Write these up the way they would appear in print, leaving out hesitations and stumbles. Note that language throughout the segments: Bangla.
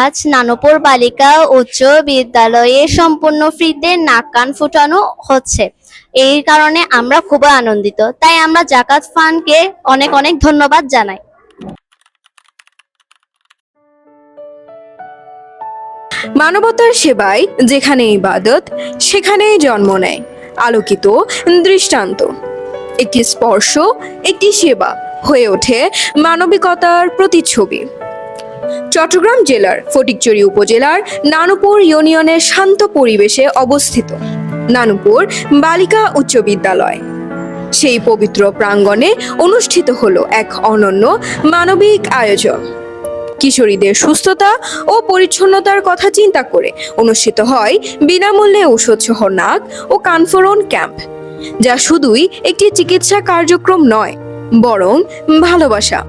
আজ নানুপুর বালিকা উচ্চ বিদ্যালয়ে সম্পূর্ণ ফ্রিতে নাক কান ফুটানো হচ্ছে। এই কারণে আমরা খুব আনন্দিত, তাই আমরা জাকাত ফান্ডকে অনেক অনেক ধন্যবাদ জানাই। মানবতার সেবায় যেখানে ইবাদত সেখানেই জন্ম নেয় আলোকিত দৃষ্টান্ত। একটি স্পর্শ, একটি সেবা হয়ে ওঠে মানবিকতার প্রতিচ্ছবি। চট্টগ্রাম জেলার ফটিকছড়ি উপজেলার নানুপুর ইউনিয়নের শান্ত পরিবেশে অবস্থিত নানুপুর বালিকা উচ্চ বিদ্যালয়। সেই পবিত্র প্রাঙ্গণে অনুষ্ঠিত হলো এক অনন্য মানবিক আয়োজন। কিশোরীদের সুস্থতা ও পরিচ্ছন্নতার কথা চিন্তা করে অনুষ্ঠিত হয় বিনামূল্যে ঔষধসহ নাক ও কানফোড়ন ক্যাম্প, যা শুধুই একটি চিকিৎসা কার্যক্রম নয়, বরং ভালোবাসা,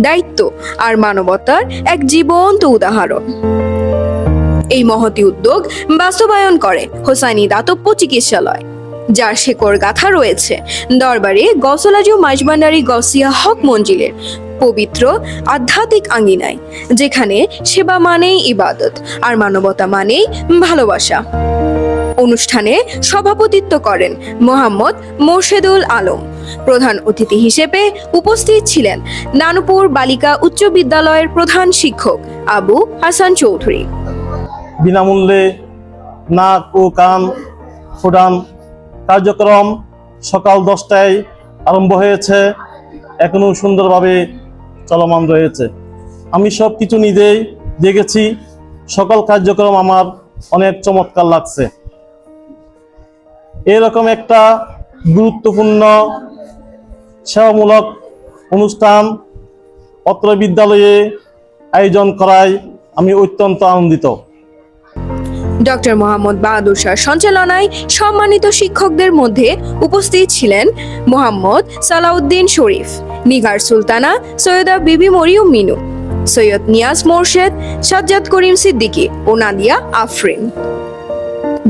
দায়িত্ব আর মানবতার এক জীবন্ত উদাহরণ। এই মহতি উদ্যোগ বাস্তবায়ন করে হোসাইনী দাতব্য চিকিৎসালয়, যার শেকড় গাথা রয়েছে দরবারে গসলাজু মাইজভান্ডারী গসিয়া হক মঞ্জিলের পবিত্র আধ্যাত্মিক আঙ্গিনায়, যেখানে সেবা মানেই ইবাদত আর মানবতা মানেই ভালোবাসা। অনুষ্ঠানে সভাপতিত্ব করেন মোহাম্মদ মোর্শেদুল আলম। প্রধান অতিথি হিসেবে উপস্থিত ছিলেন নানুপুর বালিকা উচ্চ বিদ্যালয়ের প্রধান শিক্ষক আবু হাসান চৌধুরী। বিনামূল্যে নাক ও কান ফোটান কার্যক্রম সকাল 10টায় আরম্ভ হয়েছে, এখনো সুন্দরভাবে চলমান রয়েছে। আমি সব কিছু নিজেই দেখেছি, সকল কার্যক্রম আমার অনেক চমৎকার লাগছে। এরকম একটা গুরুত্বপূর্ণ সেবামূলক অনুষ্ঠান অত্র বিদ্যালয়ে আয়োজন করায় আমি অত্যন্ত আনন্দিত। ডক্টর মোহাম্মদ বাহাদুর শাহর সঞ্চালনায় সম্মানিত শিক্ষকদের মধ্যে উপস্থিত ছিলেন মোহাম্মদ সালাউদ্দিন শরীফ, নিগার সুলতানা, সৈয়দা বিবি মরিয়ম মিনু, সৈয়দ নিয়াজ মোর্শেদ, সাজ্জাদ করিম সিদ্দিকী ও নাদিয়া আফরিন,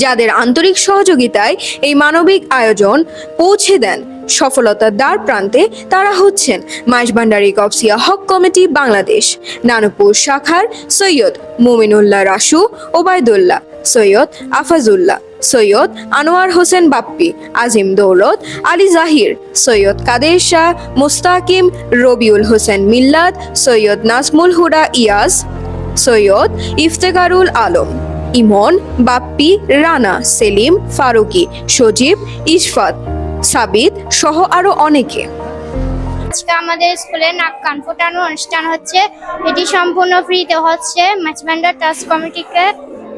যাদের আন্তরিক সহযোগিতায় এই মানবিক আয়োজন পৌঁছে দেন সফলতার দ্বার প্রান্তে। তারা হচ্ছেন মাইজভান্ডারী গসিয়া হক কমিটি বাংলাদেশ নানুপুর শাখার সৈয়দ মুমিনুল্লাহ রাসু, ওবায়দুল্লাহ, সৈয়দ আফাজুল্লাহ, সৈয়দ আনোয়ার হোসেন বাপ্পি, আজিম দৌলত, আলী জাহির, সৈয়দ কাদের শাহ, মুস্তাকিম, রবিউল হোসেন মিল্লাত, সৈয়দ নাজমুল হুদা ইয়াস, সৈয়দ ইফতেখারুল আলম, ইমন, বাপ্পি, রানা, সেলিম, ফারুকি, সজীব, ইশফাত, সাবিত সহ আরো অনেকে। আজকে আমাদের স্কুলে নাক কান ফোটানোর অনুষ্ঠান হচ্ছে। এটি সম্পূর্ণ ফ্রিতে হচ্ছে। মাইজভান্ডার ট্রাস্ট কমিটিকে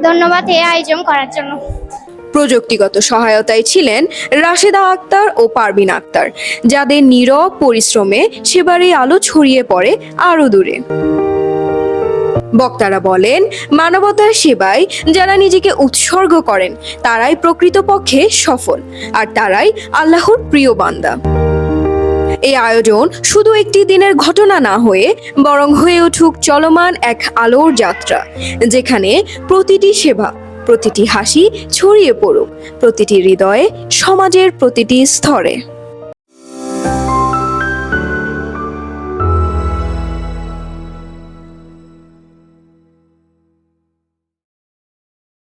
ধন্যবাদ এই আয়োজন করার জন্য। প্রযুক্তিগত সহায়তায় ছিলেন রাশেদা আক্তার ও পারবিন আক্তার, যাদের নীরব পরিশ্রমে সেবার এই আলো ছড়িয়ে পড়ে আরো দূরে। বক্তারা বলেন, মানবতার সেবায় যারা নিজেকে উৎসর্গ করেন তারাই প্রকৃতপক্ষে সফল, আর তারাই আল্লাহর প্রিয় বান্দা। এই আয়োজন শুধু একটি দিনের ঘটনা না হয়ে বরং হয়ে উঠুক চলমান এক আলোর যাত্রা, যেখানে প্রতিটি সেবা, প্রতিটি হাসি ছড়িয়ে পড়ুক প্রতিটি হৃদয়ে, সমাজের প্রতিটি স্তরে।